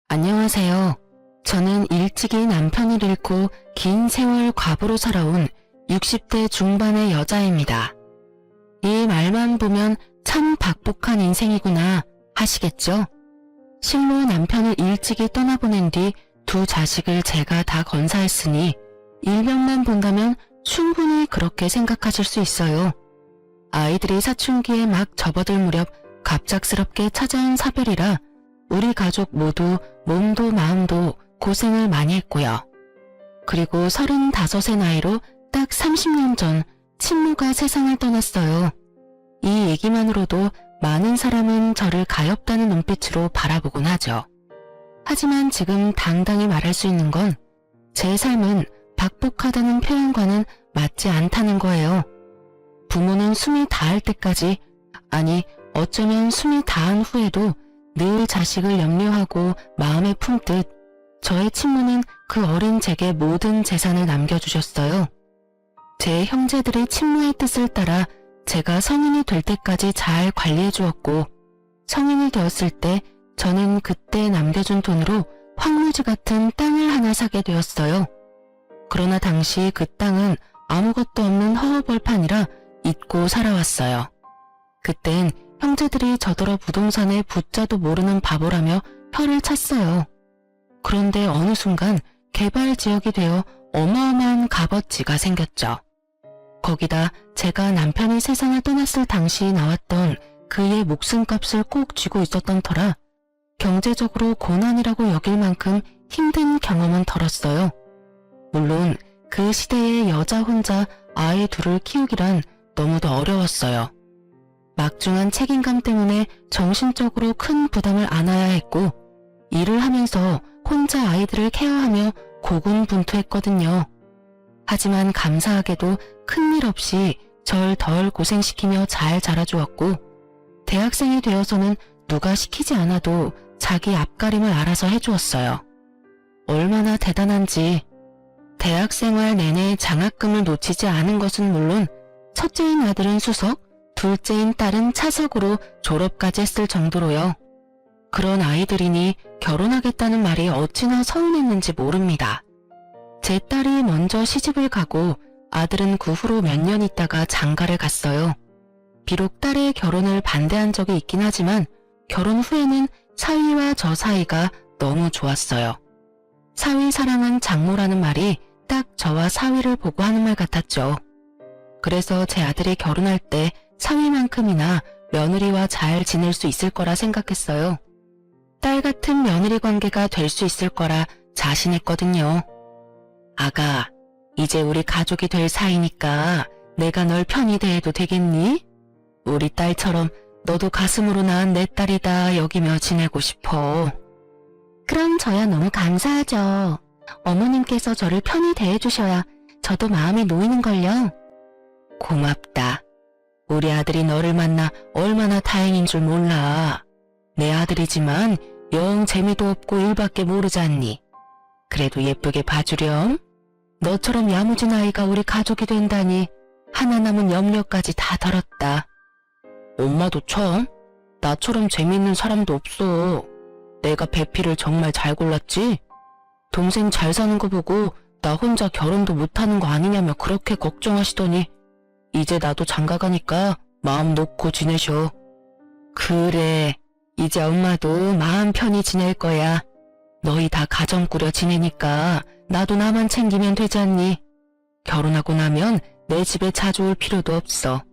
안녕하세요. 저는 일찍이 남편을 잃고 긴 세월 과부로 살아온 60대 중반의 여자입니다. 이 말만 보면 참 박복한 인생이구나 하시겠죠? 실로 남편을 일찍이 떠나보낸 뒤 두 자식을 제가 다 건사했으니 일면만 본다면 충분히 그렇게 생각하실 수 있어요. 아이들이 사춘기에 막 접어들 무렵 갑작스럽게 찾아온 사별이라 우리 가족 모두 몸도 마음도 고생을 많이 했고요. 그리고 35의 나이로 딱 30년 전 친모가 세상을 떠났어요. 이 얘기만으로도 많은 사람은 저를 가엾다는 눈빛으로 바라보곤 하죠. 하지만 지금 당당히 말할 수 있는 건 제 삶은 박복하다는 표현과는 맞지 않다는 거예요. 부모는 숨이 닿을 때까지, 아니 어쩌면 숨이 닿은 후에도 늘 자식을 염려하고 마음에 품듯 저의 친모는 그 어린 제게 모든 재산을 남겨주셨어요. 제 형제들이 친모의 뜻을 따라 제가 성인이 될 때까지 잘 관리해 주었고, 성인이 되었을 때 저는 그때 남겨준 돈으로 황무지 같은 땅을 하나 사게 되었어요. 그러나 당시 그 땅은 아무것도 없는 허허벌판이라 잊고 살아왔어요. 그땐 형제들이 저더러 부동산에 부자도 모르는 바보라며 혀를 찼어요. 그런데 어느 순간 개발지역이 되어 어마어마한 값어치가 생겼죠. 거기다 제가 남편이 세상을 떠났을 당시 나왔던 그의 목숨값을 꼭 쥐고 있었던 터라 경제적으로 고난이라고 여길 만큼 힘든 경험은 덜었어요. 물론 그 시대에 여자 혼자 아이 둘을 키우기란 너무도 어려웠어요. 막중한 책임감 때문에 정신적으로 큰 부담을 안아야 했고, 일을 하면서 혼자 아이들을 케어하며 고군분투했거든요. 하지만 감사하게도 큰일 없이 절 덜 고생시키며 잘 자라주었고, 대학생이 되어서는 누가 시키지 않아도 자기 앞가림을 알아서 해주었어요. 얼마나 대단한지. 대학생활 내내 장학금을 놓치지 않은 것은 물론 첫째인 아들은 수석, 둘째인 딸은 차석으로 졸업까지 했을 정도로요. 그런 아이들이니 결혼하겠다는 말이 어찌나 서운했는지 모릅니다. 제 딸이 먼저 시집을 가고 아들은 그 후로 몇 년 있다가 장가를 갔어요. 비록 딸의 결혼을 반대한 적이 있긴 하지만 결혼 후에는 사위와 저 사이가 너무 좋았어요. 사위 사랑은 장모라는 말이 딱 저와 사위를 보고 하는 말 같았죠. 그래서 제 아들이 결혼할 때 사위만큼이나 며느리와 잘 지낼 수 있을 거라 생각했어요. 딸 같은 며느리 관계가 될 수 있을 거라 자신했거든요. 아가, 이제 우리 가족이 될 사이니까 내가 널 편히 대해도 되겠니? 우리 딸처럼 너도 가슴으로 낳은 내 딸이다 여기며 지내고 싶어. 그럼 저야 너무 감사하죠. 어머님께서 저를 편히 대해주셔야 저도 마음이 놓이는걸요. 고맙다. 우리 아들이 너를 만나 얼마나 다행인 줄 몰라. 내 아들이지만 영 재미도 없고 일밖에 모르지 않니. 그래도 예쁘게 봐주렴. 너처럼 야무진 아이가 우리 가족이 된다니 하나 남은 염려까지 다 덜었다. 엄마도 참, 나처럼 재미있는 사람도 없어. 내가 배필을 정말 잘 골랐지? 동생 잘 사는 거 보고 나 혼자 결혼도 못하는 거 아니냐며 그렇게 걱정하시더니 이제 나도 장가가니까 마음 놓고 지내셔. 그래, 이제 엄마도 마음 편히 지낼 거야. 너희 다 가정 꾸려 지내니까 나도 나만 챙기면 되지 않니? 결혼하고 나면 내 집에 자주 올 필요도 없어.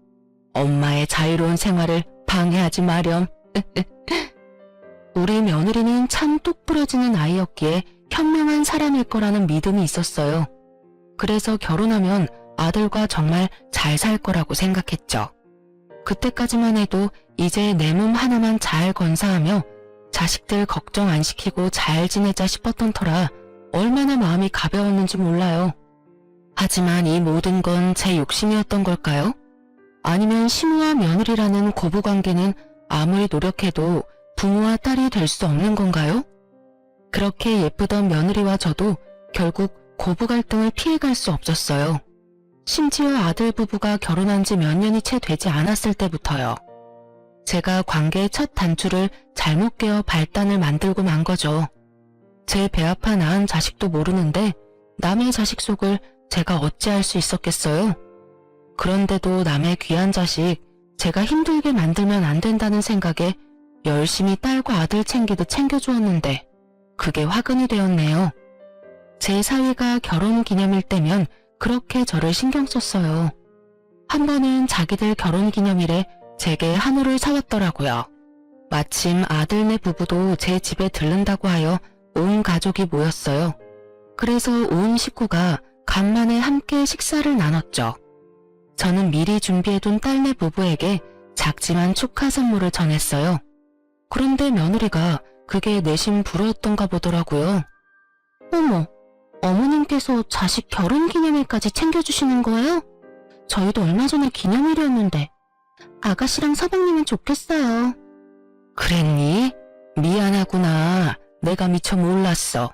엄마의 자유로운 생활을 방해하지 마렴. 우리 며느리는 참 똑부러지는 아이였기에 현명한 사람일 거라는 믿음이 있었어요. 그래서 결혼하면 아들과 정말 잘 살 거라고 생각했죠. 그때까지만 해도 이제 내 몸 하나만 잘 건사하며 자식들 걱정 안 시키고 잘 지내자 싶었던 터라 얼마나 마음이 가벼웠는지 몰라요. 하지만 이 모든 건 제 욕심이었던 걸까요? 아니면 시모와 며느리라는 고부관계는 아무리 노력해도 부모와 딸이 될 수 없는 건가요? 그렇게 예쁘던 며느리와 저도 결국 고부 갈등을 피해갈 수 없었어요. 심지어 아들 부부가 결혼한 지 몇 년이 채 되지 않았을 때부터요. 제가 관계의 첫 단추를 잘못 깨어 발단을 만들고 만 거죠. 제 배 아파 낳은 자식도 모르는데 남의 자식 속을 제가 어찌할 수 있었겠어요? 그런데도 남의 귀한 자식 제가 힘들게 만들면 안 된다는 생각에 열심히 딸과 아들 챙기듯 챙겨주었는데 그게 화근이 되었네요. 제 사위가 결혼 기념일 때면 그렇게 저를 신경 썼어요. 한 번은 자기들 결혼 기념일에 제게 한우를 사왔더라고요. 마침 아들네 부부도 제 집에 들른다고 하여 온 가족이 모였어요. 그래서 온 식구가 간만에 함께 식사를 나눴죠. 저는 미리 준비해둔 딸네 부부에게 작지만 축하 선물을 전했어요. 그런데 며느리가 그게 내심 부러웠던가 보더라고요. 어머, 어머님께서 자식 결혼 기념일까지 챙겨주시는 거예요? 저희도 얼마 전에 기념일이었는데 아가씨랑 서방님은 좋겠어요. 그랬니? 미안하구나. 내가 미처 몰랐어.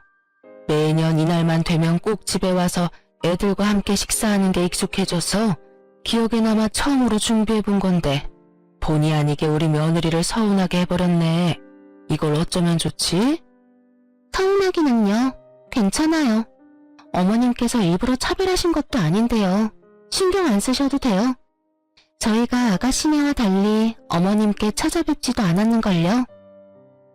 매년 이날만 되면 꼭 집에 와서 애들과 함께 식사하는 게 익숙해져서 기억에 남아 처음으로 준비해본 건데 본의 아니게 우리 며느리를 서운하게 해버렸네. 이걸 어쩌면 좋지? 서운하기는요. 괜찮아요. 어머님께서 일부러 차별하신 것도 아닌데요. 신경 안 쓰셔도 돼요. 저희가 아가씨네와 달리 어머님께 찾아뵙지도 않았는걸요.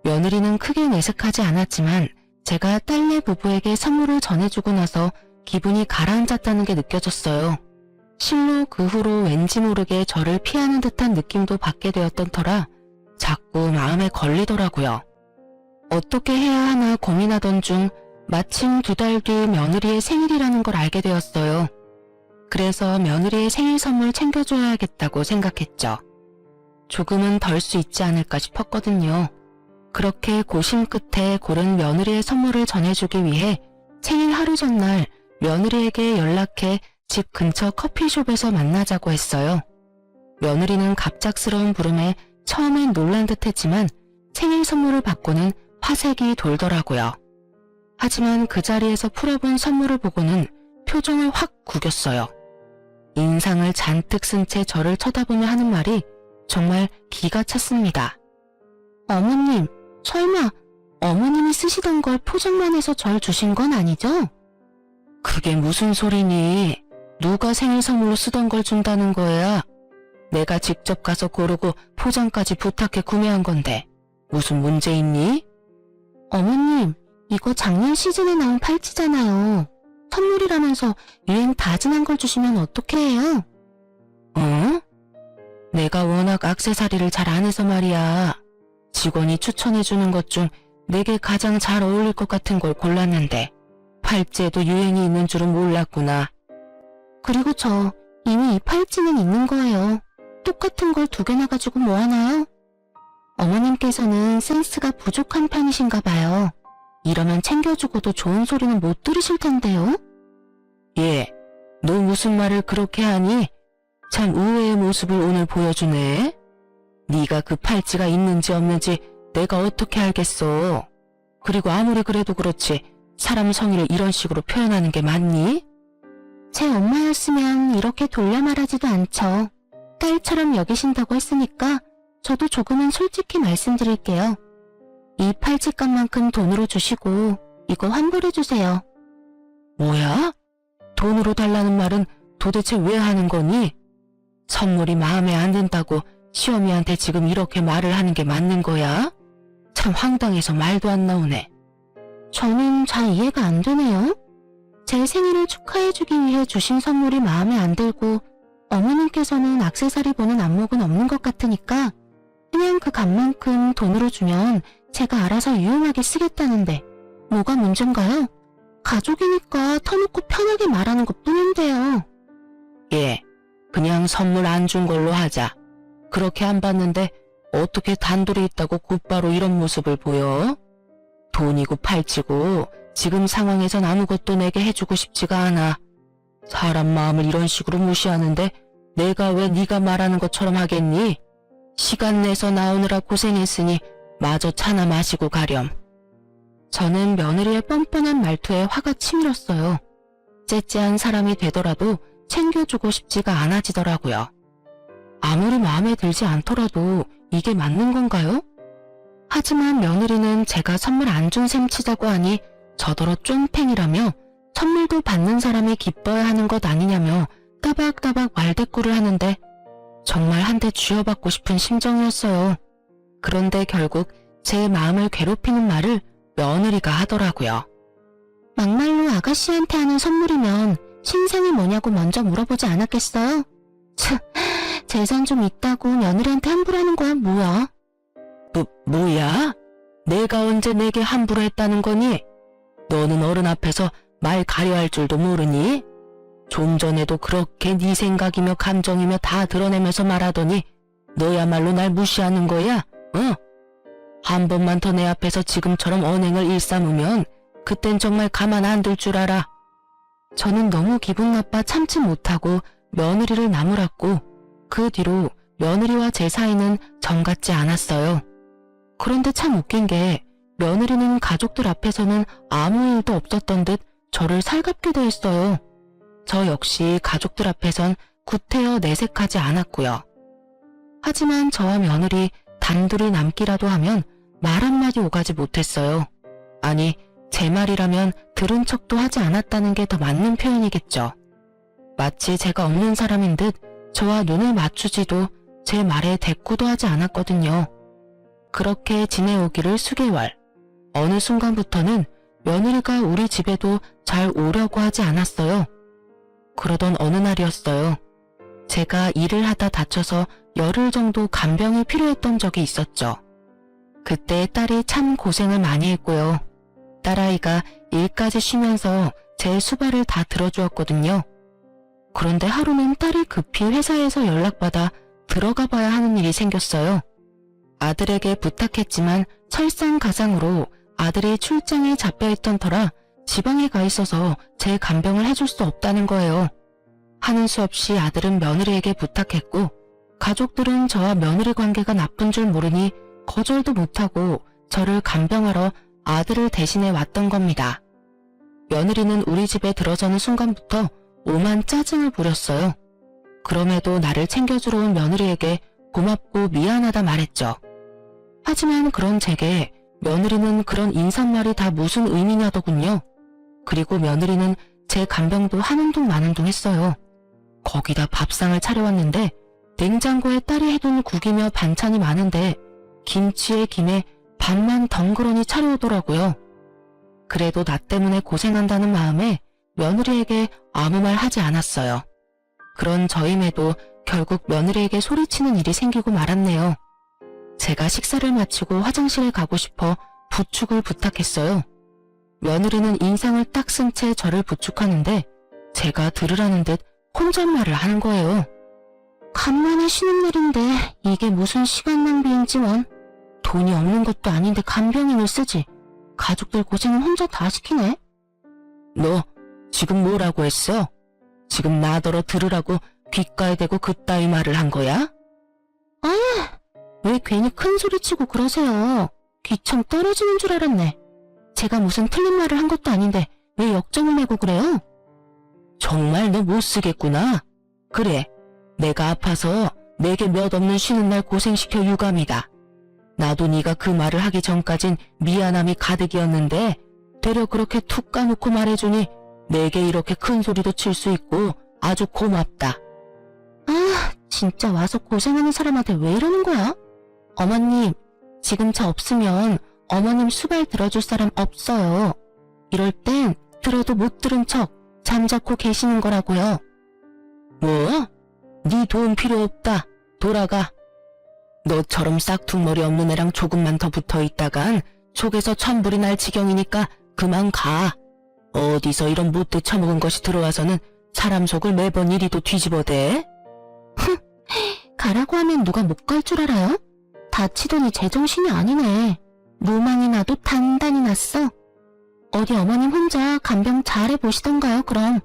며느리는 크게 내색하지 않았지만 제가 딸네 부부에게 선물을 전해주고 나서 기분이 가라앉았다는 게 느껴졌어요. 실로 그 후로 왠지 모르게 저를 피하는 듯한 느낌도 받게 되었던 터라 자꾸 마음에 걸리더라고요. 어떻게 해야 하나 고민하던 중 마침 2달 뒤 며느리의 생일이라는 걸 알게 되었어요. 그래서 며느리의 생일 선물 챙겨줘야겠다고 생각했죠. 조금은 덜 수 있지 않을까 싶었거든요. 그렇게 고심 끝에 고른 며느리의 선물을 전해주기 위해 생일 하루 전날 며느리에게 연락해 집 근처 커피숍에서 만나자고 했어요. 며느리는 갑작스러운 부름에 처음엔 놀란 듯 했지만 생일 선물을 받고는 화색이 돌더라고요. 하지만 그 자리에서 풀어본 선물을 보고는 표정을 확 구겼어요. 인상을 잔뜩 쓴 채 저를 쳐다보며 하는 말이 정말 기가 찼습니다. 어머님, 설마 어머님이 쓰시던 걸 포장만 해서 절 주신 건 아니죠? 그게 무슨 소리니? 누가 생일 선물로 쓰던 걸 준다는 거야? 내가 직접 가서 고르고 포장까지 부탁해 구매한 건데 무슨 문제 있니? 어머님, 이거 작년 시즌에 나온 팔찌잖아요. 선물이라면서 유행 다 지난 걸 주시면 어떻게 해요? 어? 내가 워낙 액세서리를 잘 안 해서 말이야. 직원이 추천해주는 것 중 내게 가장 잘 어울릴 것 같은 걸 골랐는데 팔찌에도 유행이 있는 줄은 몰랐구나. 그리고 저 이미 이 팔찌는 있는 거예요. 똑같은 걸 2개나 가지고 뭐 하나요? 어머님께서는 센스가 부족한 편이신가 봐요. 이러면 챙겨주고도 좋은 소리는 못 들으실 텐데요. 예, 너 무슨 말을 그렇게 하니? 참 의외의 모습을 오늘 보여주네. 네가 그 팔찌가 있는지 없는지 내가 어떻게 알겠어. 그리고 아무리 그래도 그렇지 사람 성의를 이런 식으로 표현하는 게 맞니? 제 엄마였으면 이렇게 돌려 말하지도 않죠. 딸처럼 여기신다고 했으니까 저도 조금은 솔직히 말씀드릴게요. 이 팔찌값만큼 돈으로 주시고 이거 환불해주세요. 뭐야? 돈으로 달라는 말은 도대체 왜 하는 거니? 선물이 마음에 안 든다고 시어미한테 지금 이렇게 말을 하는 게 맞는 거야? 참 황당해서 말도 안 나오네. 저는 잘 이해가 안 되네요. 제 생일을 축하해주기 위해 주신 선물이 마음에 안 들고 어머님께서는 액세서리 보는 안목은 없는 것 같으니까 그냥 그 값만큼 돈으로 주면 제가 알아서 유용하게 쓰겠다는데 뭐가 문제인가요? 가족이니까 터놓고 편하게 말하는 것 뿐인데요. 예, 그냥 선물 안 준 걸로 하자. 그렇게 안 받는데 어떻게 단둘이 있다고 곧바로 이런 모습을 보여? 돈이고 팔찌고 지금 상황에선 아무것도 내게 해주고 싶지가 않아. 사람 마음을 이런 식으로 무시하는데 내가 왜 네가 말하는 것처럼 하겠니? 시간 내서 나오느라 고생했으니 마저 차나 마시고 가렴. 저는 며느리의 뻔뻔한 말투에 화가 치밀었어요. 째째한 사람이 되더라도 챙겨주고 싶지가 않아지더라고요. 아무리 마음에 들지 않더라도 이게 맞는 건가요? 하지만 며느리는 제가 선물 안 준 셈 치자고 하니 저더러 쫌팽이라며 선물도 받는 사람이 기뻐야 하는 것 아니냐며 따박따박 말대꾸를 하는데 정말 한 대 쥐어받고 싶은 심정이었어요. 그런데 결국 제 마음을 괴롭히는 말을 며느리가 하더라고요. 막말로 아가씨한테 하는 선물이면 신상이 뭐냐고 먼저 물어보지 않았겠어요? 참, 재산 좀 있다고 며느리한테 함부로 하는 거야 뭐야? 뭐야? 내가 언제 내게 함부로 했다는 거니? 너는 어른 앞에서 말 가려할 줄도 모르니? 좀 전에도 그렇게 네 생각이며 감정이며 다 드러내면서 말하더니 너야말로 날 무시하는 거야? 한 번만 더 내 앞에서 지금처럼 언행을 일삼으면 그땐 정말 가만 안 둘 줄 알아. 저는 너무 기분 나빠 참지 못하고 며느리를 나무랐고 그 뒤로 며느리와 제 사이는 정 같지 않았어요. 그런데 참 웃긴 게 며느리는 가족들 앞에서는 아무 일도 없었던 듯 저를 살갑게 대했어요. 저 역시 가족들 앞에선 구태여 내색하지 않았고요. 하지만 저와 며느리 단둘이 남기라도 하면 말 한마디 오가지 못했어요. 아니, 제 말이라면 들은 척도 하지 않았다는 게 더 맞는 표현이겠죠. 마치 제가 없는 사람인 듯 저와 눈을 맞추지도 제 말에 대꾸도 하지 않았거든요. 그렇게 지내오기를 수개월. 어느 순간부터는 며느리가 우리 집에도 잘 오려고 하지 않았어요. 그러던 어느 날이었어요. 제가 일을 하다 다쳐서 열흘 정도 간병이 필요했던 적이 있었죠. 그때 딸이 참 고생을 많이 했고요. 딸아이가 일까지 쉬면서 제 수발을 다 들어주었거든요. 그런데 하루는 딸이 급히 회사에서 연락받아 들어가 봐야 하는 일이 생겼어요. 아들에게 부탁했지만 설상가상으로 아들이 출장에 잡혀있던 터라 지방에 가 있어서 제 간병을 해줄 수 없다는 거예요. 하는 수 없이 아들은 며느리에게 부탁했고 가족들은 저와 며느리 관계가 나쁜 줄 모르니 거절도 못하고 저를 간병하러 아들을 대신해 왔던 겁니다. 며느리는 우리 집에 들어서는 순간부터 오만 짜증을 부렸어요. 그럼에도 나를 챙겨주러 온 며느리에게 고맙고 미안하다 말했죠. 하지만 그런 제게 며느리는 그런 인사말이 다 무슨 의미냐더군요. 그리고 며느리는 제 간병도 하는 둥 마는 둥 했어요. 거기다 밥상을 차려왔는데 냉장고에 딸이 해둔 국이며 반찬이 많은데 김치에 김에 밥만 덩그러니 차려오더라고요. 그래도 나 때문에 고생한다는 마음에 며느리에게 아무 말 하지 않았어요. 그런 저임에도 결국 며느리에게 소리치는 일이 생기고 말았네요. 제가 식사를 마치고 화장실에 가고 싶어 부축을 부탁했어요. 며느리는 인상을 딱 쓴 채 저를 부축하는데 제가 들으라는 듯 혼잣말을 하는 거예요. 간만에 쉬는 날인데 이게 무슨 시간 낭비인지 원. 돈이 없는 것도 아닌데 간병인을 쓰지. 가족들 고생은 혼자 다 시키네. 너 지금 뭐라고 했어? 지금 나더러 들으라고 귓가에 대고 그따위 말을 한 거야? 아, 왜 괜히 큰 소리치고 그러세요. 귀청 떨어지는 줄 알았네. 제가 무슨 틀린 말을 한 것도 아닌데 왜 역정을 내고 그래요? 정말 너 못 쓰겠구나. 그래, 내가 아파서 내게 몇 없는 쉬는 날 고생시켜 유감이다. 나도 네가 그 말을 하기 전까진 미안함이 가득이었는데 되려 그렇게 툭 까놓고 말해주니 내게 이렇게 큰 소리도 칠 수 있고 아주 고맙다. 아, 진짜 와서 고생하는 사람한테 왜 이러는 거야? 어머님, 지금 저 없으면 어머님 수발 들어줄 사람 없어요. 이럴 땐 들어도 못 들은 척 잠자코 계시는 거라고요. 뭐? 네 도움 필요 없다. 돌아가. 너처럼 싹퉁머리 없는 애랑 조금만 더 붙어있다간 속에서 천불이 날 지경이니까 그만 가. 어디서 이런 못돼 처먹은 것이 들어와서는 사람 속을 매번 이리도 뒤집어대. 흥, 가라고 하면 누가 못 갈 줄 알아요? 다치더니 제정신이 아니네. 무망이 나도 단단히 났어. 어디 어머님 혼자 간병 잘해보시던가요 그럼.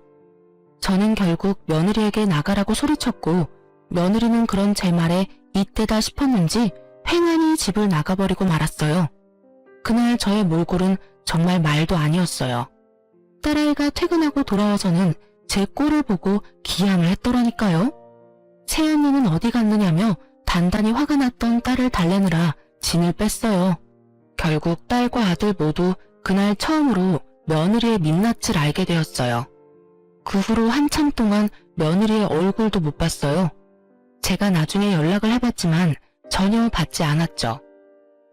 저는 결국 며느리에게 나가라고 소리쳤고 며느리는 그런 제 말에 이때다 싶었는지 횡하니 집을 나가버리고 말았어요. 그날 저의 몰골은 정말 말도 아니었어요. 딸아이가 퇴근하고 돌아와서는 제 꼴을 보고 기양을 했더라니까요. 새언니는 어디 갔느냐며 단단히 화가 났던 딸을 달래느라 진을 뺐어요. 결국 딸과 아들 모두 그날 처음으로 며느리의 민낯을 알게 되었어요. 그 후로 한참 동안 며느리의 얼굴도 못 봤어요. 제가 나중에 연락을 해봤지만 전혀 받지 않았죠.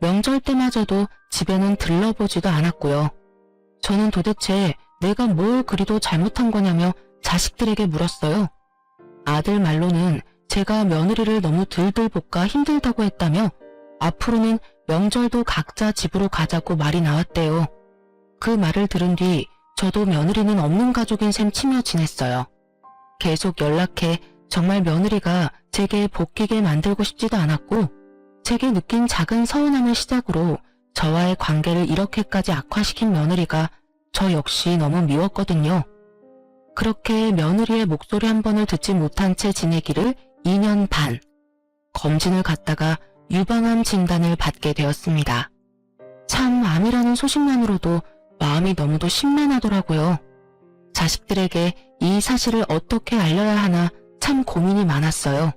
명절 때마저도 집에는 들러보지도 않았고요. 저는 도대체 내가 뭘 그리도 잘못한 거냐며 자식들에게 물었어요. 아들 말로는 제가 며느리를 너무 들들 볶아 힘들다고 했다며 앞으로는 명절도 각자 집으로 가자고 말이 나왔대요. 그 말을 들은 뒤 저도 며느리는 없는 가족인 셈 치며 지냈어요. 계속 연락해 정말 며느리가 제게 복귀게 만들고 싶지도 않았고 제게 느낀 작은 서운함을 시작으로 저와의 관계를 이렇게까지 악화시킨 며느리가 저 역시 너무 미웠거든요. 그렇게 며느리의 목소리 한 번을 듣지 못한 채 지내기를 2년 반. 검진을 갔다가 유방암 진단을 받게 되었습니다. 참 암이라는 소식만으로도 마음이 너무도 심란하더라고요. 자식들에게 이 사실을 어떻게 알려야 하나 참 고민이 많았어요.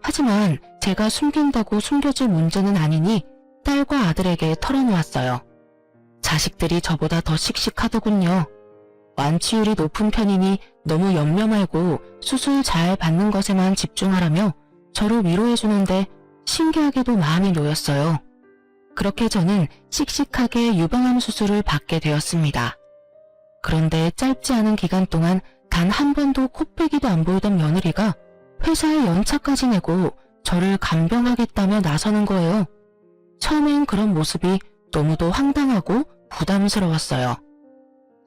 하지만 제가 숨긴다고 숨겨질 문제는 아니니 딸과 아들에게 털어놓았어요. 자식들이 저보다 더 씩씩하더군요. 완치율이 높은 편이니 너무 염려 말고 수술 잘 받는 것에만 집중하라며 저를 위로해주는데 신기하게도 마음이 놓였어요. 그렇게 저는 씩씩하게 유방암 수술을 받게 되었습니다. 그런데 짧지 않은 기간 동안 단 한 번도 코빼기도 안 보이던 며느리가 회사에 연차까지 내고 저를 간병하겠다며 나서는 거예요. 처음엔 그런 모습이 너무도 황당하고 부담스러웠어요.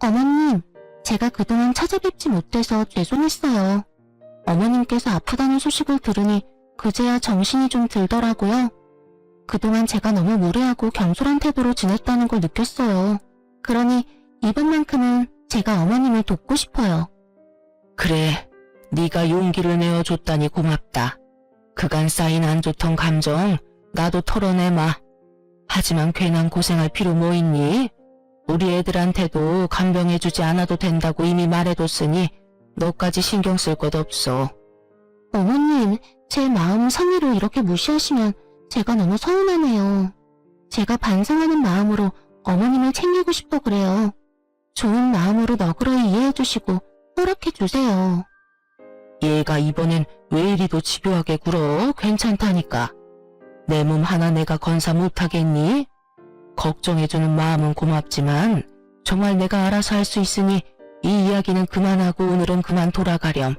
어머님, 제가 그동안 찾아뵙지 못해서 죄송했어요. 어머님께서 아프다는 소식을 들으니 그제야 정신이 좀 들더라고요. 그동안 제가 너무 무례하고 경솔한 태도로 지냈다는 걸 느꼈어요. 그러니 이번만큼은 제가 어머님을 돕고 싶어요. 그래, 네가 용기를 내어줬다니 고맙다. 그간 쌓인 안 좋던 감정 나도 털어내마. 하지만 괜한 고생할 필요 뭐 있니? 우리 애들한테도 간병해주지 않아도 된다고 이미 말해뒀으니 너까지 신경 쓸 것 없어. 어머님, 제 마음 성의를 이렇게 무시하시면 제가 너무 서운하네요. 제가 반성하는 마음으로 어머님을 챙기고 싶어 그래요. 좋은 마음으로 너그러이 이해해주시고 허락해주세요. 얘가 이번엔 왜 이리도 집요하게 굴어? 괜찮다니까. 내 몸 하나 내가 건사 못하겠니? 걱정해주는 마음은 고맙지만 정말 내가 알아서 할 수 있으니 이 이야기는 그만하고 오늘은 그만 돌아가렴.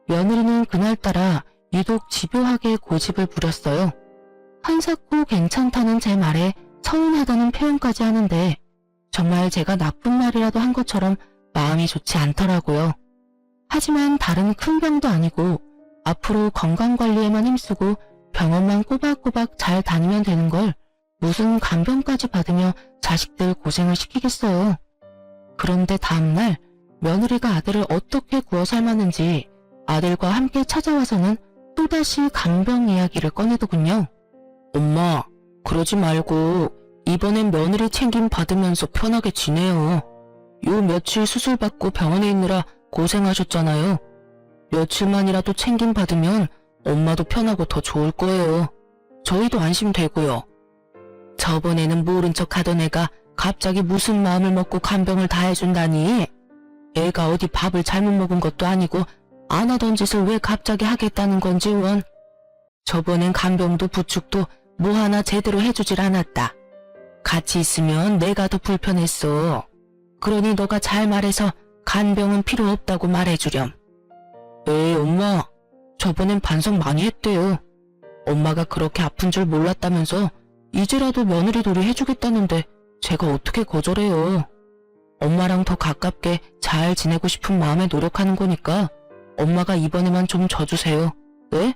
며느리는 그날따라 유독 집요하게 고집을 부렸어요. 한사코 괜찮다는 제 말에 서운하다는 표현까지 하는데 정말 제가 나쁜 말이라도 한 것처럼 마음이 좋지 않더라고요. 하지만 다른 큰 병도 아니고 앞으로 건강관리에만 힘쓰고 병원만 꼬박꼬박 잘 다니면 되는 걸 무슨 간병까지 받으며 자식들 고생을 시키겠어요. 그런데 다음날 며느리가 아들을 어떻게 구워 삶았는지 아들과 함께 찾아와서는 또다시 간병 이야기를 꺼내더군요. 엄마, 그러지 말고 이번엔 며느리 챙김 받으면서 편하게 지내요. 요 며칠 수술 받고 병원에 있느라 고생하셨잖아요. 며칠만이라도 챙김 받으면 엄마도 편하고 더 좋을 거예요. 저희도 안심되고요. 저번에는 모른 척 하던 애가 갑자기 무슨 마음을 먹고 간병을 다 해준다니. 애가 어디 밥을 잘못 먹은 것도 아니고 안 하던 짓을 왜 갑자기 하겠다는 건지 원. 저번엔 간병도 부축도 뭐 하나 제대로 해주질 않았다. 같이 있으면 내가 더 불편했어. 그러니 너가 잘 말해서 간병은 필요 없다고 말해주렴. 에이 엄마, 저번엔 반성 많이 했대요. 엄마가 그렇게 아픈 줄 몰랐다면서 이제라도 며느리 돌이 해주겠다는데 제가 어떻게 거절해요. 엄마랑 더 가깝게 잘 지내고 싶은 마음에 노력하는 거니까 엄마가 이번에만 좀 져주세요. 네?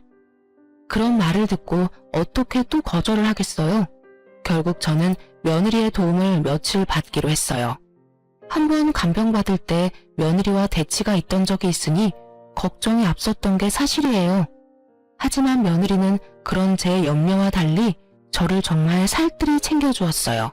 그런 말을 듣고 어떻게 또 거절을 하겠어요. 결국 저는 며느리의 도움을 며칠 받기로 했어요. 한번 간병받을 때 며느리와 대치가 있던 적이 있으니 걱정이 앞섰던 게 사실이에요. 하지만 며느리는 그런 제 염려와 달리 저를 정말 살뜰히 챙겨주었어요.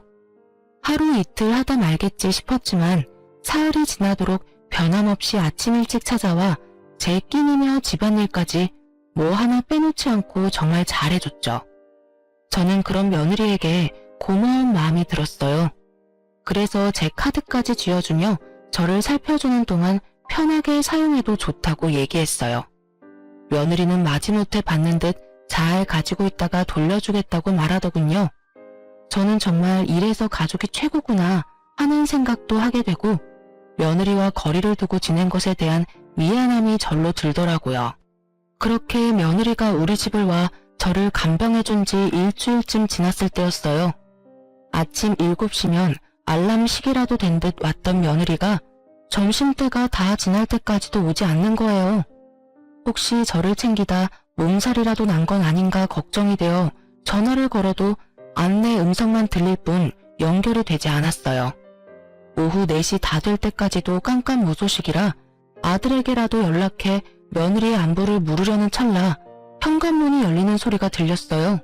하루 이틀 하다 말겠지 싶었지만 사흘이 지나도록 변함없이 아침 일찍 찾아와 제 끼니며 집안일까지 뭐 하나 빼놓지 않고 정말 잘해줬죠. 저는 그런 며느리에게 고마운 마음이 들었어요. 그래서 제 카드까지 쥐어주며 저를 살펴주는 동안 편하게 사용해도 좋다고 얘기했어요. 며느리는 마지못해 받는 듯 잘 가지고 있다가 돌려주겠다고 말하더군요. 저는 정말 이래서 가족이 최고구나 하는 생각도 하게 되고 며느리와 거리를 두고 지낸 것에 대한 미안함이 절로 들더라고요. 그렇게 며느리가 우리 집을 와 저를 간병해준 지 일주일쯤 지났을 때였어요. 아침 7시면 알람 시기라도 된 듯 왔던 며느리가 점심때가 다 지날 때까지도 오지 않는 거예요. 혹시 저를 챙기다 몸살이라도 난 건 아닌가 걱정이 되어 전화를 걸어도 안내 음성만 들릴 뿐 연결이 되지 않았어요. 오후 4시 다 될 때까지도 깜깜무소식이라 아들에게라도 연락해 며느리의 안부를 물으려는 찰나 현관문이 열리는 소리가 들렸어요.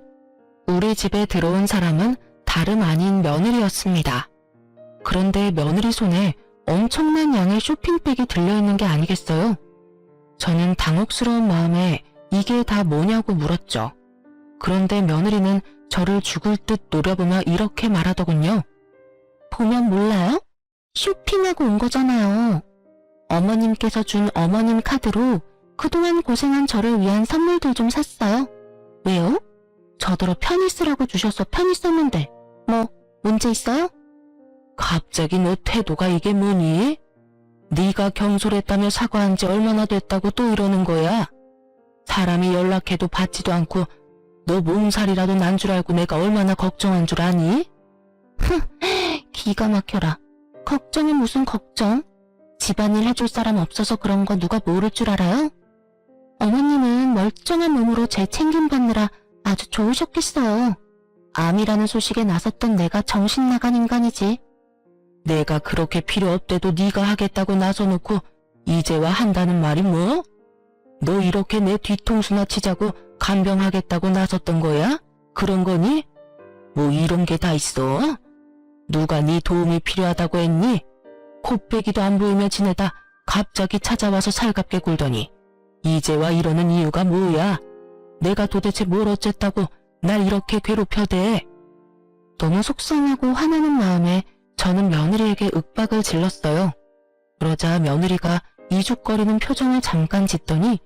우리 집에 들어온 사람은 다름 아닌 며느리였습니다. 그런데 며느리 손에 엄청난 양의 쇼핑백이 들려있는 게 아니겠어요? 저는 당혹스러운 마음에 이게 다 뭐냐고 물었죠. 그런데 며느리는 저를 죽을 듯 노려보며 이렇게 말하더군요. 보면 몰라요? 쇼핑하고 온 거잖아요. 어머님께서 준 어머님 카드로 그동안 고생한 저를 위한 선물들 좀 샀어요. 왜요? 저더러 편히 쓰라고 주셔서 편히 썼는데 뭐 문제 있어요? 갑자기 너 태도가 이게 뭐니? 네가 경솔했다며 사과한 지 얼마나 됐다고 또 이러는 거야? 사람이 연락해도 받지도 않고 너 몸살이라도 난 줄 알고 내가 얼마나 걱정한 줄 아니? 기가 막혀라. 걱정이 무슨 걱정? 집안일 해줄 사람 없어서 그런 거 누가 모를 줄 알아요? 어머님은 멀쩡한 몸으로 제 챙김받느라 아주 좋으셨겠어요. 암이라는 소식에 나섰던 내가 정신 나간 인간이지. 내가 그렇게 필요 없대도 네가 하겠다고 나서놓고 이제와 한다는 말이 뭐? 너 이렇게 내 뒤통수나 치자고 간병하겠다고 나섰던 거야? 그런 거니? 뭐 이런 게 다 있어? 누가 네 도움이 필요하다고 했니? 코빼기도 안 보이며 지내다 갑자기 찾아와서 살갑게 굴더니 이제와 이러는 이유가 뭐야? 내가 도대체 뭘 어쨌다고 날 이렇게 괴롭혀대? 너무 속상하고 화나는 마음에 저는 며느리에게 윽박을 질렀어요. 그러자 며느리가 이죽거리는 표정을 잠깐 짓더니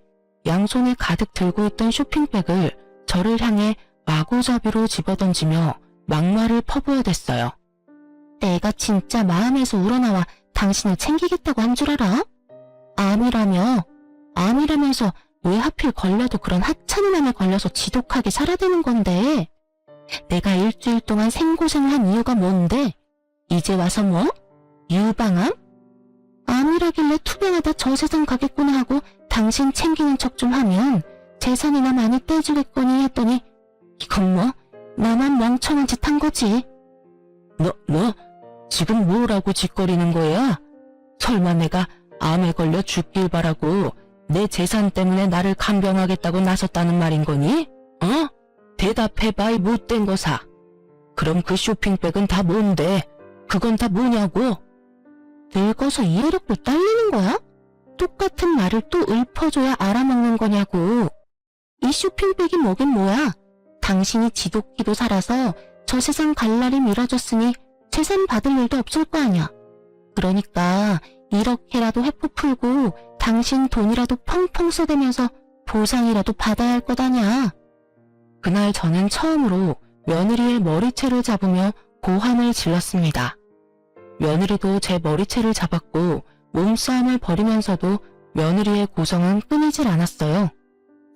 양손에 가득 들고 있던 쇼핑백을 저를 향해 마구잡이로 집어던지며 막말을 퍼부어댔어요. 내가 진짜 마음에서 우러나와 당신을 챙기겠다고 한 줄 알아? 암이라면서 왜 하필 걸려도 그런 하찮은 암에 걸려서 지독하게 살아대는 건데? 내가 일주일 동안 생고생을 한 이유가 뭔데? 이제 와서 뭐? 유방암? 암이라길래 투병하다 저 세상 가겠구나 하고 당신 챙기는 척 좀 하면 재산이나 많이 떼주겠거니 했더니 이건 뭐 나만 멍청한 짓 한 거지. 너 지금 뭐라고 짓거리는 거야? 설마 내가 암에 걸려 죽길 바라고 내 재산 때문에 나를 간병하겠다고 나섰다는 말인 거니? 어? 대답해봐 이 못된 거사. 그럼 그 쇼핑백은 다 뭔데? 그건 다 뭐냐고? 늙어서 이해력도 딸리는 거야? 똑같은 말을 또 읊어줘야 알아먹는 거냐고. 이 쇼핑백이 뭐긴 뭐야? 당신이 지독기도 살아서 저 세상 갈 날이 미뤄졌으니 재산 받을 일도 없을 거 아냐. 그러니까 이렇게라도 회포 풀고 당신 돈이라도 펑펑 써대면서 보상이라도 받아야 할 것 아냐. 그날 저는 처음으로 며느리의 머리채를 잡으며 고함을 질렀습니다. 며느리도 제 머리채를 잡았고 몸싸움을 벌이면서도 며느리의 고성은 끊이질 않았어요.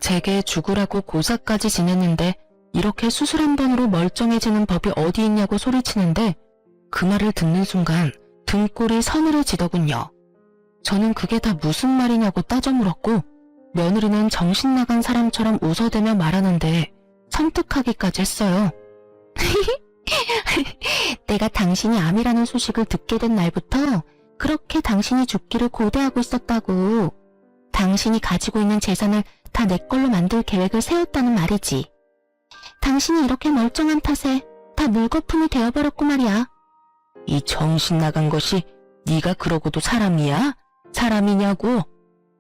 제게 죽으라고 고사까지 지냈는데 이렇게 수술 한 번으로 멀쩡해지는 법이 어디 있냐고 소리치는데 그 말을 듣는 순간 등골이 서늘해지더군요. 저는 그게 다 무슨 말이냐고 따져 물었고 며느리는 정신 나간 사람처럼 웃어대며 말하는데 섬뜩하기까지 했어요. 내가 당신이 암이라는 소식을 듣게 된 날부터 그렇게 당신이 죽기를 고대하고 있었다고. 당신이 가지고 있는 재산을 다 내 걸로 만들 계획을 세웠다는 말이지. 당신이 이렇게 멀쩡한 탓에 다 물거품이 되어버렸고 말이야. 이 정신 나간 것이 네가 그러고도 사람이야? 사람이냐고?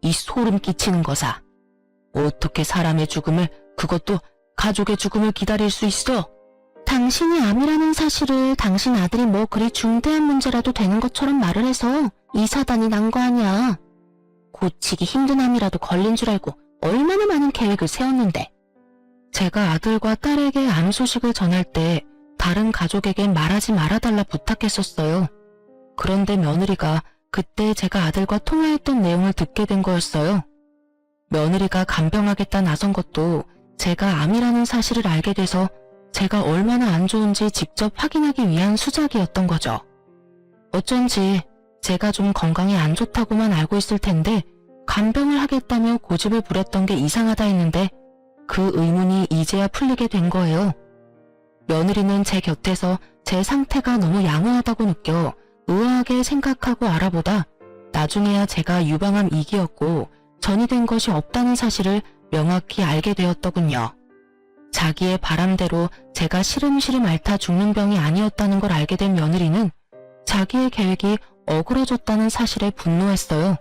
이 소름 끼치는 거사. 어떻게 사람의 죽음을, 그것도 가족의 죽음을 기다릴 수 있어? 당신이 암이라는 사실을 당신 아들이 뭐 그리 중대한 문제라도 되는 것처럼 말을 해서 이 사단이 난 거 아니야. 고치기 힘든 암이라도 걸린 줄 알고 얼마나 많은 계획을 세웠는데. 제가 아들과 딸에게 암 소식을 전할 때 다른 가족에겐 말하지 말아달라 부탁했었어요. 그런데 며느리가 그때 제가 아들과 통화했던 내용을 듣게 된 거였어요. 며느리가 간병하겠다 나선 것도 제가 암이라는 사실을 알게 돼서 제가 얼마나 안 좋은지 직접 확인하기 위한 수작이었던 거죠. 어쩐지 제가 좀 건강이 안 좋다고만 알고 있을 텐데 간병을 하겠다며 고집을 부렸던 게 이상하다 했는데 그 의문이 이제야 풀리게 된 거예요. 며느리는 제 곁에서 제 상태가 너무 양호하다고 느껴 의아하게 생각하고 알아보다 나중에야 제가 유방암 2기였고 전이된 것이 없다는 사실을 명확히 알게 되었더군요. 자기의 바람대로 제가 시름시름 앓다 죽는 병이 아니었다는 걸 알게 된 며느리는 자기의 계획이 어그러졌다는 사실에 분노했어요.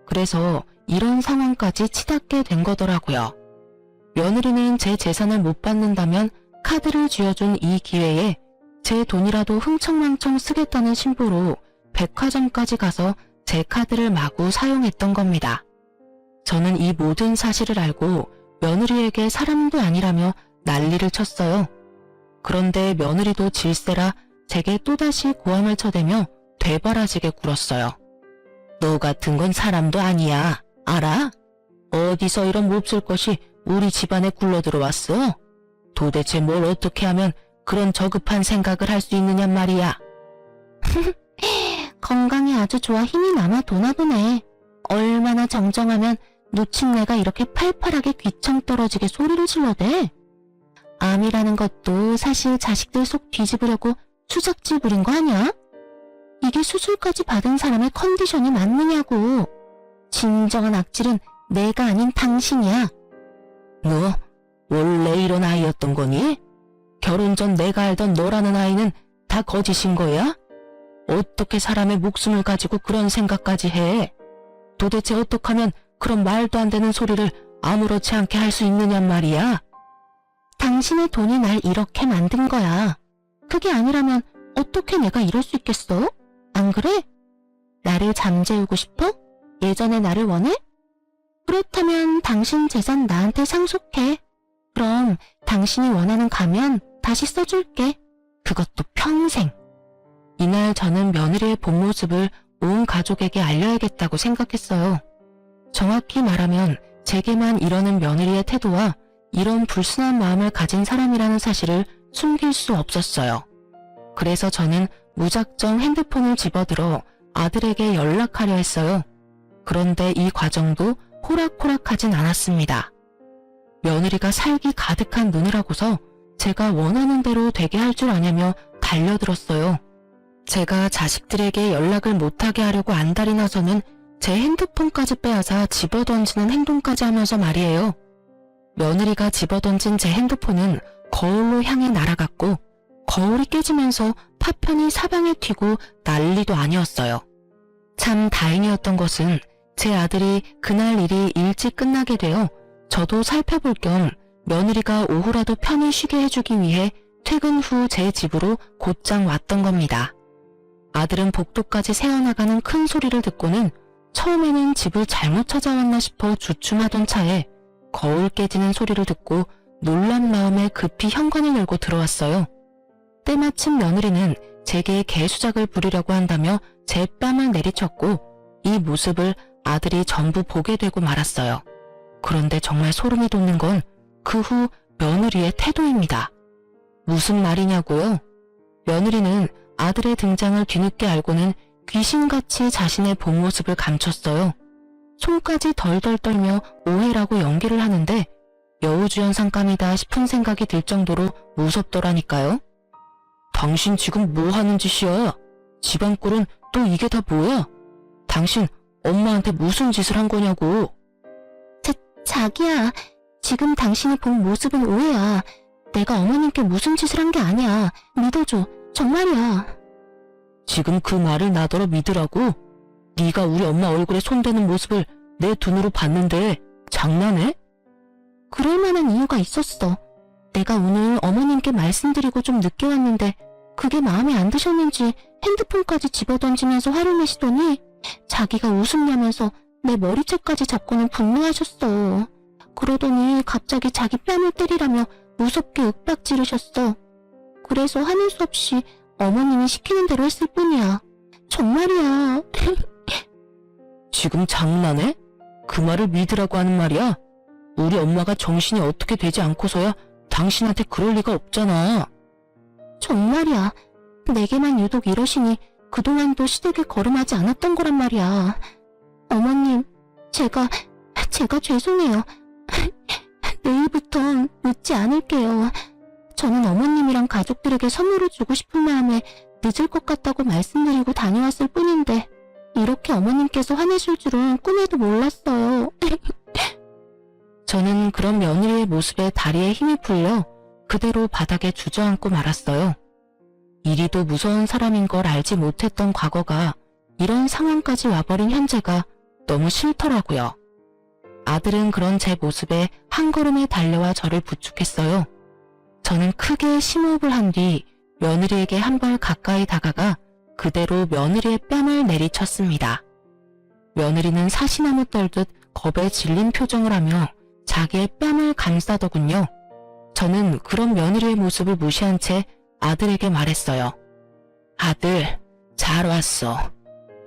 그래서 이런 상황까지 치닫게 된 거더라고요. 며느리는 제 재산을 못 받는다면 카드를 쥐어준 이 기회에 제 돈이라도 흥청망청 쓰겠다는 심보로 백화점까지 가서 제 카드를 마구 사용했던 겁니다. 저는 이 모든 사실을 알고 며느리에게 사람도 아니라며 난리를 쳤어요. 그런데 며느리도 질세라 제게 또다시 고함을 쳐대며 되바라지게 굴었어요. 너 같은 건 사람도 아니야. 알아? 어디서 이런 몹쓸 것이 우리 집안에 굴러들어왔어? 도대체 뭘 어떻게 하면 그런 저급한 생각을 할 수 있느냔 말이야. 건강이 아주 좋아 힘이 남아 도나 보네. 얼마나 정정하면 노친네가 이렇게 팔팔하게 귀청 떨어지게 소리를 질러대. 암이라는 것도 사실 자식들 속 뒤집으려고 수작질 부린 거 아니야? 이게 수술까지 받은 사람의 컨디션이 맞느냐고. 진정한 악질은 내가 아닌 당신이야. 너 원래 이런 아이였던 거니? 결혼 전 내가 알던 너라는 아이는 다 거짓인 거야? 어떻게 사람의 목숨을 가지고 그런 생각까지 해? 도대체 어떻게 하면 그런 말도 안 되는 소리를 아무렇지 않게 할 수 있느냔 말이야? 당신의 돈이 날 이렇게 만든 거야. 그게 아니라면 어떻게 내가 이럴 수 있겠어? 안 그래? 나를 잠재우고 싶어? 예전의 나를 원해? 그렇다면 당신 재산 나한테 상속해. 그럼 당신이 원하는 가면 다시 써줄게. 그것도 평생. 이날 저는 며느리의 본 모습을 온 가족에게 알려야겠다고 생각했어요. 정확히 말하면 제게만 이러는 며느리의 태도와 이런 불순한 마음을 가진 사람이라는 사실을 숨길 수 없었어요. 그래서 저는 무작정 핸드폰을 집어들어 아들에게 연락하려 했어요. 그런데 이 과정도 호락호락하진 않았습니다. 며느리가 살기 가득한 눈을 하고서 제가 원하는 대로 되게 할 줄 아냐며 달려들었어요. 제가 자식들에게 연락을 못하게 하려고 안달이 나서는 제 핸드폰까지 빼앗아 집어던지는 행동까지 하면서 말이에요. 며느리가 집어던진 제 핸드폰은 거울로 향해 날아갔고 거울이 깨지면서 파편이 사방에 튀고 난리도 아니었어요. 참 다행이었던 것은 제 아들이 그날 일이 일찍 끝나게 되어 저도 살펴볼 겸 며느리가 오후라도 편히 쉬게 해주기 위해 퇴근 후 제 집으로 곧장 왔던 겁니다. 아들은 복도까지 새어나가는 큰 소리를 듣고는 처음에는 집을 잘못 찾아왔나 싶어 주춤하던 차에 거울 깨지는 소리를 듣고 놀란 마음에 급히 현관을 열고 들어왔어요. 때마침 며느리는 제게 개수작을 부리려고 한다며 제 뺨을 내리쳤고 이 모습을 아들이 전부 보게 되고 말았어요. 그런데 정말 소름이 돋는 건 그 후 며느리의 태도입니다. 무슨 말이냐고요? 며느리는 아들의 등장을 뒤늦게 알고는 귀신같이 자신의 본 모습을 감췄어요. 손까지 덜덜 떨며 오해라고 연기를 하는데 여우주연상감이다 싶은 생각이 들 정도로 무섭더라니까요. 당신 지금 뭐 하는 짓이야? 집안 꼴은 또 이게 다 뭐야? 당신 엄마한테 무슨 짓을 한 거냐고. 자기야, 지금 당신이 본 모습은 오해야. 내가 어머님께 무슨 짓을 한 게 아니야. 믿어줘. 정말이야. 지금 그 말을 나더러 믿으라고? 네가 우리 엄마 얼굴에 손대는 모습을 내 눈으로 봤는데 장난해? 그럴 만한 이유가 있었어. 내가 오늘 어머님께 말씀드리고 좀 늦게 왔는데 그게 마음에 안 드셨는지 핸드폰까지 집어던지면서 화를 내시더니 자기가 웃음내면서 내 머리채까지 잡고는 분노하셨어. 그러더니 갑자기 자기 뺨을 때리라며 무섭게 윽박 지르셨어. 그래서 하는 수 없이 어머님이 시키는 대로 했을 뿐이야. 정말이야. 지금 장난해? 그 말을 믿으라고 하는 말이야? 우리 엄마가 정신이 어떻게 되지 않고서야 당신한테 그럴 리가 없잖아. 정말이야. 내게만 유독 이러시니 그동안도 시댁에 거름하지 않았던 거란 말이야. 어머님, 제가 죄송해요. 내일부턴 늦지 않을게요. 저는 어머님이랑 가족들에게 선물을 주고 싶은 마음에 늦을 것 같다고 말씀드리고 다녀왔을 뿐인데 이렇게 어머님께서 화내실 줄은 꿈에도 몰랐어요. 저는 그런 며느리의 모습에 다리에 힘이 풀려 그대로 바닥에 주저앉고 말았어요. 이리도 무서운 사람인 걸 알지 못했던 과거가 이런 상황까지 와버린 현재가 너무 싫더라고요. 아들은 그런 제 모습에 한 걸음에 달려와 저를 부축했어요. 저는 크게 심호흡을 한 뒤 며느리에게 한 발 가까이 다가가 그대로 며느리의 뺨을 내리쳤습니다. 며느리는 사시나무 떨듯 겁에 질린 표정을 하며 자기의 뺨을 감싸더군요. 저는 그런 며느리의 모습을 무시한 채 아들에게 말했어요. 아들, 잘 왔어.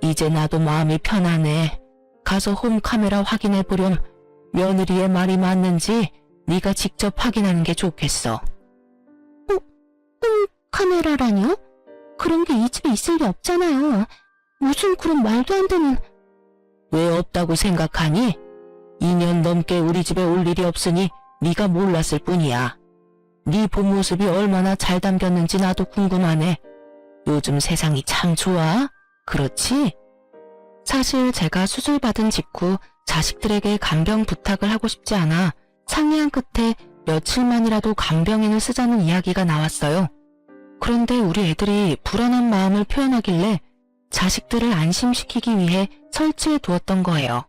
이제 나도 마음이 편하네. 가서 홈카메라 확인해 보렴. 며느리의 말이 맞는지 네가 직접 확인하는 게 좋겠어. 홈카메라라뇨? 그런 게 이 집에 있을 리 없잖아요. 무슨 그런 말도 안 되는... 왜 없다고 생각하니? 2년 넘게 우리 집에 올 일이 없으니 네가 몰랐을 뿐이야. 네 본 모습이 얼마나 잘 담겼는지 나도 궁금하네. 요즘 세상이 참 좋아? 그렇지? 사실 제가 수술받은 직후 자식들에게 간병 부탁을 하고 싶지 않아 상의한 끝에 며칠만이라도 간병인을 쓰자는 이야기가 나왔어요. 그런데 우리 애들이 불안한 마음을 표현하길래 자식들을 안심시키기 위해 설치해 두었던 거예요.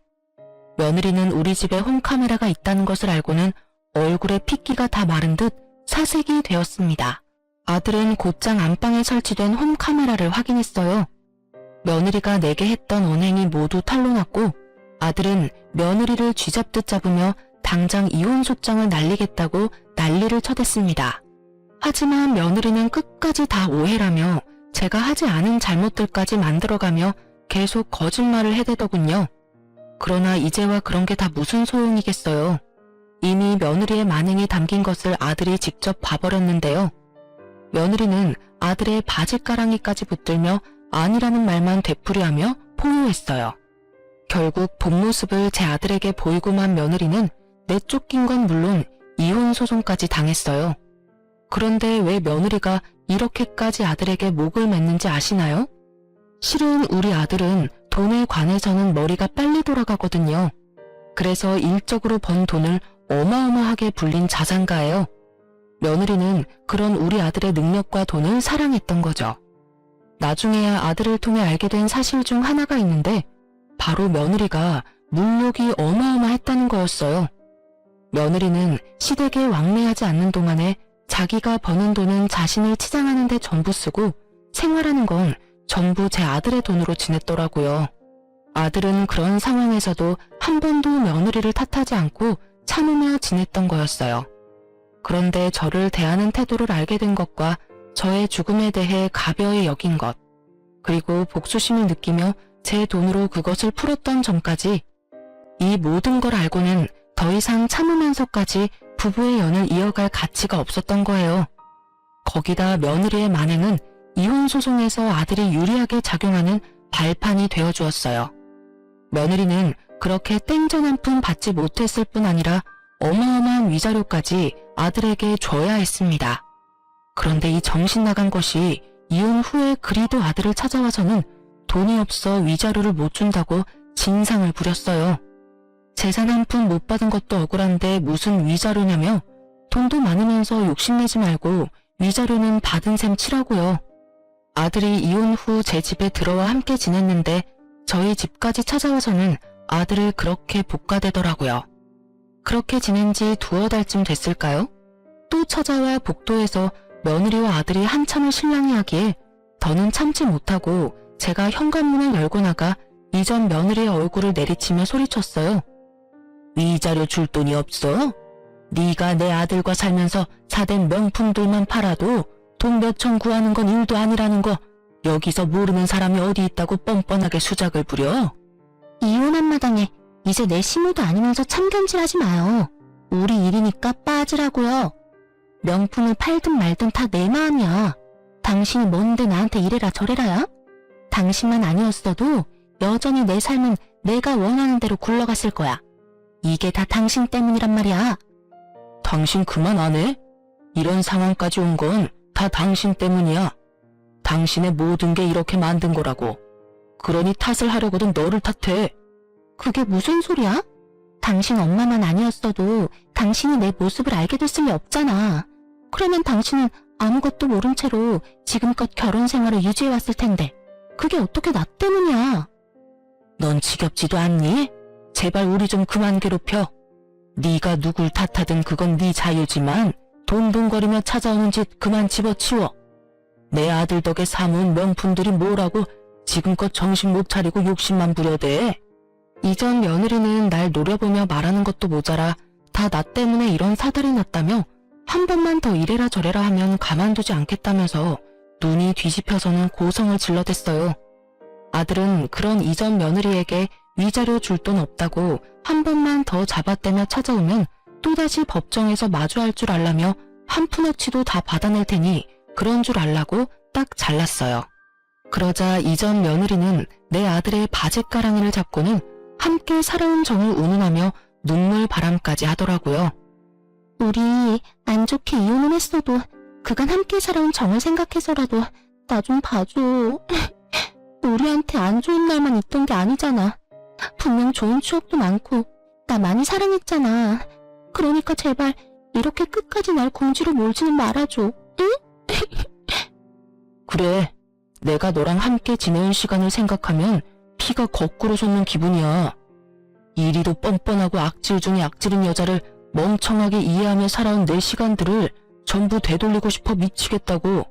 며느리는 우리 집에 홈카메라가 있다는 것을 알고는 얼굴에 핏기가 다 마른 듯 사색이 되었습니다. 아들은 곧장 안방에 설치된 홈카메라를 확인했어요. 며느리가 내게 했던 언행이 모두 탄로났고 아들은 며느리를 쥐잡듯 잡으며 당장 이혼 소장을 날리겠다고 난리를 쳐댔습니다. 하지만 며느리는 끝까지 다 오해라며 제가 하지 않은 잘못들까지 만들어가며 계속 거짓말을 해대더군요. 그러나 이제와 그런 게 다 무슨 소용이겠어요. 이미 며느리의 만행이 담긴 것을 아들이 직접 봐버렸는데요. 며느리는 아들의 바지가랑이까지 붙들며 아니라는 말만 되풀이하며 포효했어요. 결국 본 모습을 제 아들에게 보이고만 며느리는 내쫓긴 건 물론 이혼 소송까지 당했어요. 그런데 왜 며느리가 이렇게까지 아들에게 목을 맸는지 아시나요? 실은 우리 아들은 돈에 관해서는 머리가 빨리 돌아가거든요. 그래서 일적으로 번 돈을 어마어마하게 불린 자산가예요. 며느리는 그런 우리 아들의 능력과 돈을 사랑했던 거죠. 나중에야 아들을 통해 알게 된 사실 중 하나가 있는데 바로 며느리가 물욕이 어마어마했다는 거였어요. 며느리는 시댁에 왕래하지 않는 동안에 자기가 버는 돈은 자신을 치장하는 데 전부 쓰고 생활하는 건 전부 제 아들의 돈으로 지냈더라고요. 아들은 그런 상황에서도 한 번도 며느리를 탓하지 않고 참으며 지냈던 거였어요. 그런데 저를 대하는 태도를 알게 된 것과 저의 죽음에 대해 가벼이 여긴 것, 그리고 복수심을 느끼며 제 돈으로 그것을 풀었던 점까지 이 모든 걸 알고는 더 이상 참으면서까지 부부의 연을 이어갈 가치가 없었던 거예요. 거기다 며느리의 만행은 이혼 소송에서 아들이 유리하게 작용하는 발판이 되어주었어요. 며느리는 그렇게 땡전 한 푼 받지 못했을 뿐 아니라 어마어마한 위자료까지 아들에게 줘야 했습니다. 그런데 이 정신 나간 것이 이혼 후에 그리도 아들을 찾아와서는 돈이 없어 위자료를 못 준다고 진상을 부렸어요. 재산 한 푼 못 받은 것도 억울한데 무슨 위자료냐며 돈도 많으면서 욕심내지 말고 위자료는 받은 셈 치라고요. 아들이 이혼 후 제 집에 들어와 함께 지냈는데 저희 집까지 찾아와서는 아들을 그렇게 볶아대더라고요. 그렇게 지낸 지 두어 달쯤 됐을까요? 또 찾아와 복도에서 며느리와 아들이 한참을 실랑이하기에 더는 참지 못하고 제가 현관문을 열고 나가 이전 며느리의 얼굴을 내리치며 소리쳤어요. 위자료 줄 돈이 없어? 네가 내 아들과 살면서 사댄 명품들만 팔아도 돈 몇천 구하는 건 일도 아니라는 거 여기서 모르는 사람이 어디 있다고 뻔뻔하게 수작을 부려? 이혼한 마당에 이제 내 시무도 아니면서 참견질하지 마요. 우리 일이니까 빠지라고요. 명품을 팔든 말든 다 내 마음이야. 당신이 뭔데 나한테 이래라 저래라야? 당신만 아니었어도 여전히 내 삶은 내가 원하는 대로 굴러갔을 거야. 이게 다 당신 때문이란 말이야. 당신 그만 안 해? 이런 상황까지 온 건 다 당신 때문이야. 당신의 모든 게 이렇게 만든 거라고. 그러니 탓을 하려거든 너를 탓해. 그게 무슨 소리야? 당신 엄마만 아니었어도 당신이 내 모습을 알게 됐을 리 없잖아. 그러면 당신은 아무것도 모른 채로 지금껏 결혼 생활을 유지해왔을 텐데 그게 어떻게 나 때문이야? 넌 지겹지도 않니? 제발 우리 좀 그만 괴롭혀. 네가 누굴 탓하든 그건 네 자유지만 돈돈거리며 찾아오는 짓 그만 집어치워. 내 아들 덕에 사모은 명품들이 뭐라고 지금껏 정신 못 차리고 욕심만 부려대. 이전 며느리는 날 노려보며 말하는 것도 모자라 다 나 때문에 이런 사달이 났다며 한 번만 더 이래라 저래라 하면 가만두지 않겠다면서 눈이 뒤집혀서는 고성을 질러댔어요. 아들은 그런 이전 며느리에게 위자료 줄 돈 없다고 한 번만 더 잡아떼며 찾아오면 또다시 법정에서 마주할 줄 알라며 한 푼어치도 다 받아낼 테니 그런 줄 알라고 딱 잘랐어요. 그러자 이전 며느리는 내 아들의 바짓가랑이를 잡고는 함께 살아온 정을 운운하며 눈물 바람까지 하더라고요. 우리 안 좋게 이혼을 했어도 그간 함께 살아온 정을 생각해서라도 나 좀 봐줘. 우리한테 안 좋은 날만 있던 게 아니잖아. 분명 좋은 추억도 많고 나 많이 사랑했잖아. 그러니까 제발 이렇게 끝까지 날 궁지로 몰지는 말아줘. 응? 그래, 내가 너랑 함께 지내온 시간을 생각하면 피가 거꾸로 솟는 기분이야. 이리도 뻔뻔하고 악질 중에 악질인 여자를 멍청하게 이해하며 살아온 내 시간들을 전부 되돌리고 싶어 미치겠다고.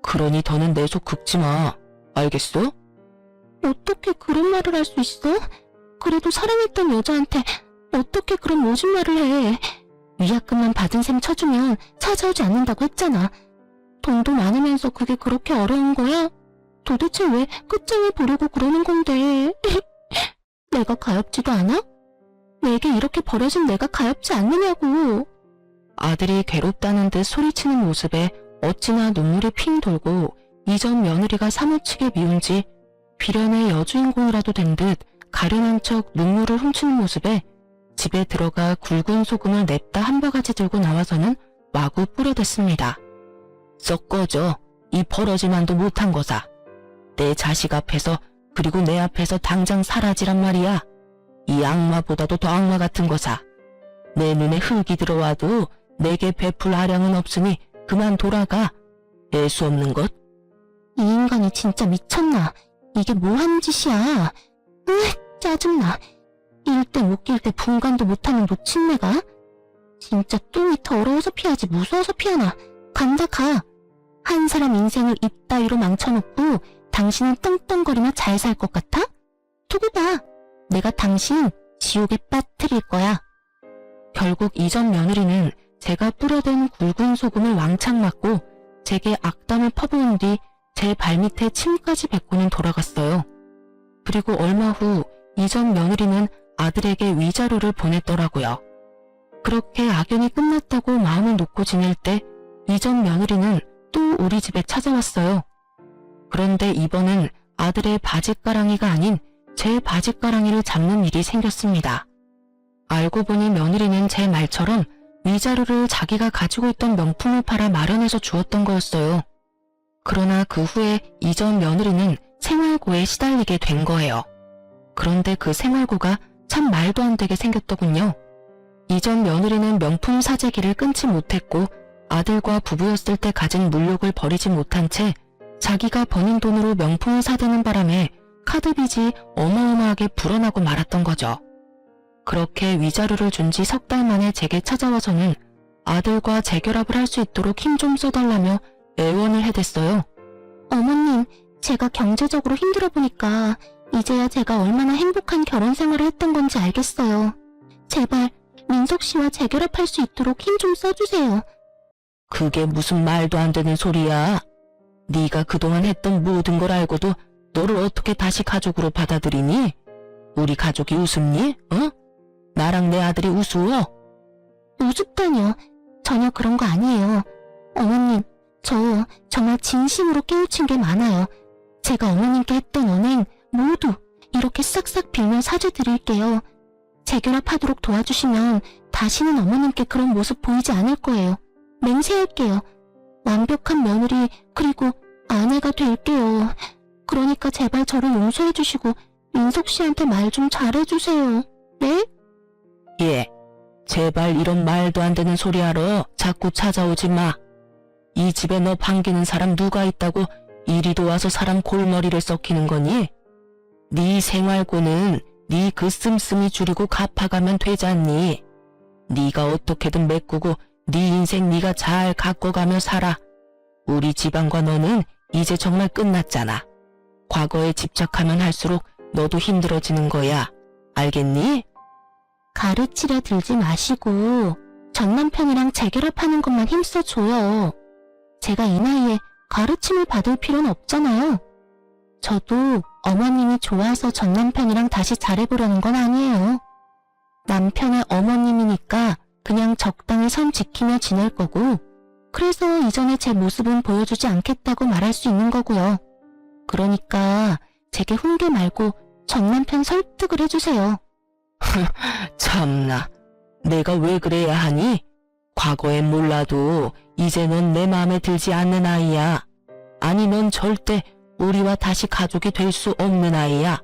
그러니 더는 내 속 긁지 마. 알겠어? 어떻게 그런 말을 할 수 있어? 그래도 사랑했던 여자한테 어떻게 그런 모진 말을 해. 위약금만 받은 셈 쳐주면 찾아오지 않는다고 했잖아. 돈도 많으면서 그게 그렇게 어려운 거야? 도대체 왜 끝장을 보려고 그러는 건데. 내가 가엾지도 않아? 내게 이렇게 버려진 내가 가엾지 않느냐고. 아들이 괴롭다는 듯 소리치는 모습에 어찌나 눈물이 핑 돌고 이전 며느리가 사무치게 미운지 비련의 여주인공이라도 된 듯 가련한 척 눈물을 훔치는 모습에 집에 들어가 굵은 소금을 냅다 한 바가지 들고 나와서는 마구 뿌려댔습니다. 썩 꺼져. 이 버러지만도 못한 거사. 내 자식 앞에서 그리고 내 앞에서 당장 사라지란 말이야. 이 악마보다도 더 악마 같은 거사. 내 눈에 흙이 들어와도 내게 베풀 아량은 없으니 그만 돌아가. 애수 없는 것. 이 인간이 진짜 미쳤나? 이게 뭐 하는 짓이야? 짜증나. 일 때 못 낄 때 분간도 못하는 놓친내가? 진짜 똥이 더러워서 피하지 무서워서 피하나? 간다 가. 한 사람 인생을 이따위로 망쳐놓고 당신은 떵떵거리며 잘 살 것 같아? 두고 봐. 내가 당신 지옥에 빠뜨릴 거야. 결국 이전 며느리는 제가 뿌려댄 굵은 소금을 왕창 맞고 제게 악담을 퍼부은 뒤 제 발밑에 침까지 뱉고는 돌아갔어요. 그리고 얼마 후 이전 며느리는 아들에게 위자료를 보냈더라고요. 그렇게 악연이 끝났다고 마음을 놓고 지낼 때 이전 며느리는 또 우리 집에 찾아왔어요. 그런데 이번엔 아들의 바짓가랑이가 아닌 제 바짓가랑이를 잡는 일이 생겼습니다. 알고 보니 며느리는 제 말처럼 위자료를 자기가 가지고 있던 명품을 팔아 마련해서 주었던 거였어요. 그러나 그 후에 이전 며느리는 생활고에 시달리게 된 거예요. 그런데 그 생활고가 참 말도 안 되게 생겼더군요. 이전 며느리는 명품 사재기를 끊지 못했고 아들과 부부였을 때 가진 물욕을 버리지 못한 채 자기가 버는 돈으로 명품을 사드는 바람에 카드빚이 어마어마하게 불어나고 말았던 거죠. 그렇게 위자료를 준 지 석 달 만에 제게 찾아와서는 아들과 재결합을 할 수 있도록 힘 좀 써달라며 애원을 해댔어요. 어머님, 제가 경제적으로 힘들어 보니까 이제야 제가 얼마나 행복한 결혼 생활을 했던 건지 알겠어요. 제발 민석 씨와 재결합할 수 있도록 힘 좀 써주세요. 그게 무슨 말도 안 되는 소리야. 네가 그동안 했던 모든 걸 알고도 너를 어떻게 다시 가족으로 받아들이니? 우리 가족이 우습니? 어? 나랑 내 아들이 우스워? 우습다뇨. 전혀 그런 거 아니에요. 어머님, 저 정말 진심으로 깨우친 게 많아요. 제가 어머님께 했던 언행 모두 이렇게 싹싹 빌면 사죄드릴게요. 재결합하도록 도와주시면 다시는 어머님께 그런 모습 보이지 않을 거예요. 맹세할게요. 완벽한 며느리 그리고 아내가 될게요. 그러니까 제발 저를 용서해 주시고 민석 씨한테 말 좀 잘해주세요. 네? 예, 제발 이런 말도 안 되는 소리 하러 자꾸 찾아오지 마. 이 집에 너 반기는 사람 누가 있다고 이리도 와서 사람 골머리를 썩히는 거니? 네 생활고는 네 그 씀씀이 줄이고 갚아가면 되지 않니? 네가 어떻게든 메꾸고 네 인생 네가 잘 가꿔가며 살아. 우리 집안과 너는 이제 정말 끝났잖아. 과거에 집착하면 할수록 너도 힘들어지는 거야. 알겠니? 가르치려 들지 마시고 전 남편이랑 재결합하는 것만 힘써줘요. 제가 이 나이에 가르침을 받을 필요는 없잖아요. 저도 어머님이 좋아서 전 남편이랑 다시 잘해보려는 건 아니에요. 남편의 어머님이니까 그냥 적당히 선 지키며 지낼 거고, 그래서 이전에 제 모습은 보여주지 않겠다고 말할 수 있는 거고요. 그러니까 제게 훈계 말고 전 남편 설득을 해주세요. 참나, 내가 왜 그래야 하니? 과거엔 몰라도 이제 넌 내 마음에 들지 않는 아이야. 아니, 넌 절대 우리와 다시 가족이 될 수 없는 아이야.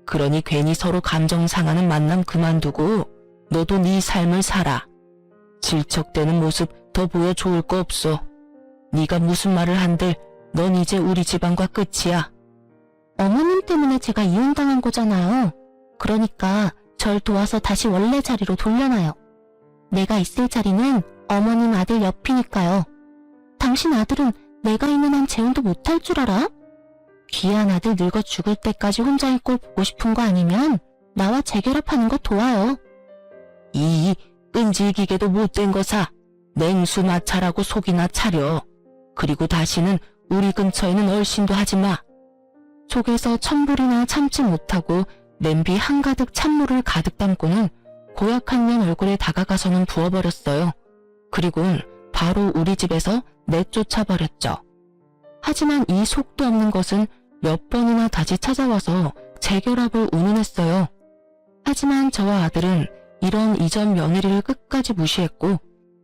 그러니 괜히 서로 감정 상하는 만남 그만두고 너도 네 삶을 살아. 질척대는 모습 더 보여 좋을 거 없어. 네가 무슨 말을 한들 넌 이제 우리 집안과 끝이야. 어머님 때문에 제가 이혼당한 거잖아요. 그러니까 절 도와서 다시 원래 자리로 돌려놔요. 내가 있을 자리는 어머님 아들 옆이니까요. 당신 아들은 내가 있는 한 재혼도 못할 줄 알아? 귀한 아들 늙어 죽을 때까지 혼자인 꼴 보고 싶은 거 아니면 나와 재결합하는 거 도와요. 이 끈질기게도 못된 거사. 냉수 마찰하고 속이나 차려. 그리고 다시는 우리 근처에는 얼씬도 하지 마. 속에서 천불이나 참지 못하고 냄비 한가득 찬물을 가득 담고는 고약한 년 얼굴에 다가가서는 부어버렸어요. 그리고는 바로 우리 집에서 내쫓아버렸죠. 하지만 이 속도 없는 것은 몇 번이나 다시 찾아와서 재결합을 운운했어요. 하지만 저와 아들은 이런 이전 며느리를 끝까지 무시했고,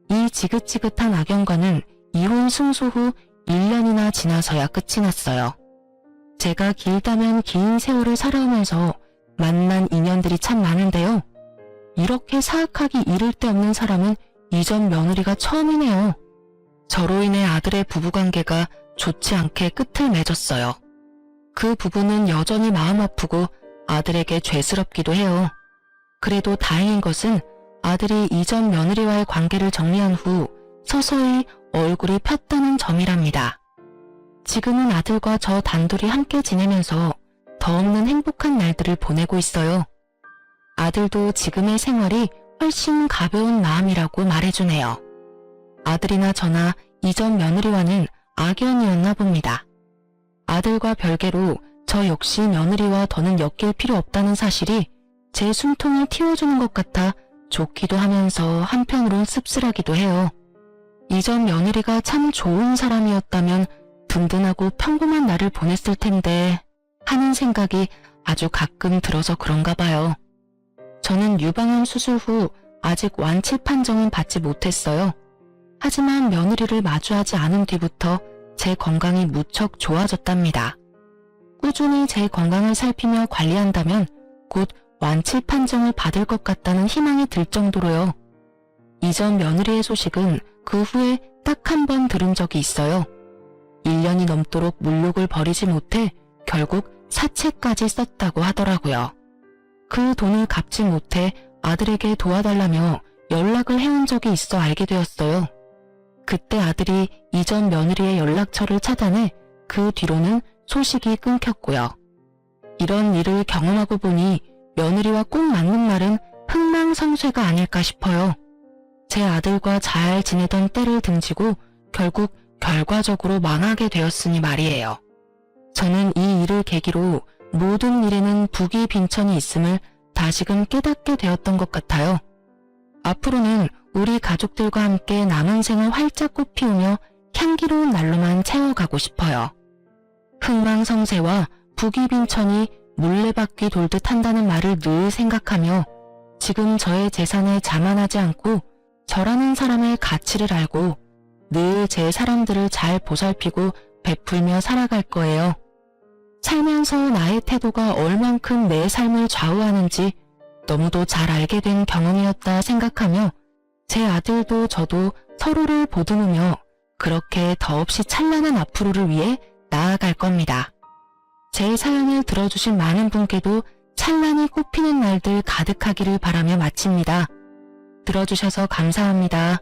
이 지긋지긋한 악연과는 이혼 승소 후 1년이나 지나서야 끝이 났어요. 제가 길다면 긴 세월을 살아오면서 만난 인연들이 참 많은데요. 이렇게 사악하기 이를 데 없는 사람은 이전 며느리가 처음이네요. 저로 인해 아들의 부부관계가 좋지 않게 끝을 맺었어요. 그 부부는 여전히 마음 아프고 아들에게 죄스럽기도 해요. 그래도 다행인 것은 아들이 이전 며느리와의 관계를 정리한 후 서서히 얼굴이 폈다는 점이랍니다. 지금은 아들과 저 단둘이 함께 지내면서 더 없는 행복한 날들을 보내고 있어요. 아들도 지금의 생활이 훨씬 가벼운 마음이라고 말해주네요. 아들이나 저나 이전 며느리와는 악연이었나 봅니다. 아들과 별개로 저 역시 며느리와 더는 엮일 필요 없다는 사실이 제 숨통을 틔워주는 것 같아 좋기도 하면서 한편으론 씁쓸하기도 해요. 이전 며느리가 참 좋은 사람이었다면 든든하고 평범한 날을 보냈을 텐데 하는 생각이 아주 가끔 들어서 그런가 봐요. 저는 유방암 수술 후 아직 완치 판정은 받지 못했어요. 하지만 며느리를 마주하지 않은 뒤부터 제 건강이 무척 좋아졌답니다. 꾸준히 제 건강을 살피며 관리한다면 곧 완치 판정을 받을 것 같다는 희망이 들 정도로요. 이전 며느리의 소식은 그 후에 딱 한 번 들은 적이 있어요. 1년이 넘도록 물욕을 버리지 못해 결국 사채까지 썼다고 하더라고요. 그 돈을 갚지 못해 아들에게 도와달라며 연락을 해온 적이 있어 알게 되었어요. 그때 아들이 이전 며느리의 연락처를 차단해 그 뒤로는 소식이 끊겼고요. 이런 일을 경험하고 보니 며느리와 꼭 맞는 말은 흥망성쇠가 아닐까 싶어요. 제 아들과 잘 지내던 때를 등지고 결국 결과적으로 망하게 되었으니 말이에요. 저는 이 일을 계기로 모든 일에는 부귀 빈천이 있음을 다시금 깨닫게 되었던 것 같아요. 앞으로는 우리 가족들과 함께 남은 생을 활짝 꽃피우며 향기로운 날로만 채워가고 싶어요. 흥망성쇠와 부귀 빈천이 물레바퀴 돌듯 한다는 말을 늘 생각하며 지금 저의 재산에 자만하지 않고 저라는 사람의 가치를 알고 늘 제 사람들을 잘 보살피고 베풀며 살아갈 거예요. 살면서 나의 태도가 얼만큼 내 삶을 좌우하는지 너무도 잘 알게 된 경험이었다 생각하며 제 아들도 저도 서로를 보듬으며 그렇게 더없이 찬란한 앞으로를 위해 나아갈 겁니다. 제 사연을 들어주신 많은 분께도 찬란히 꽃피는 날들 가득하기를 바라며 마칩니다. 들어주셔서 감사합니다.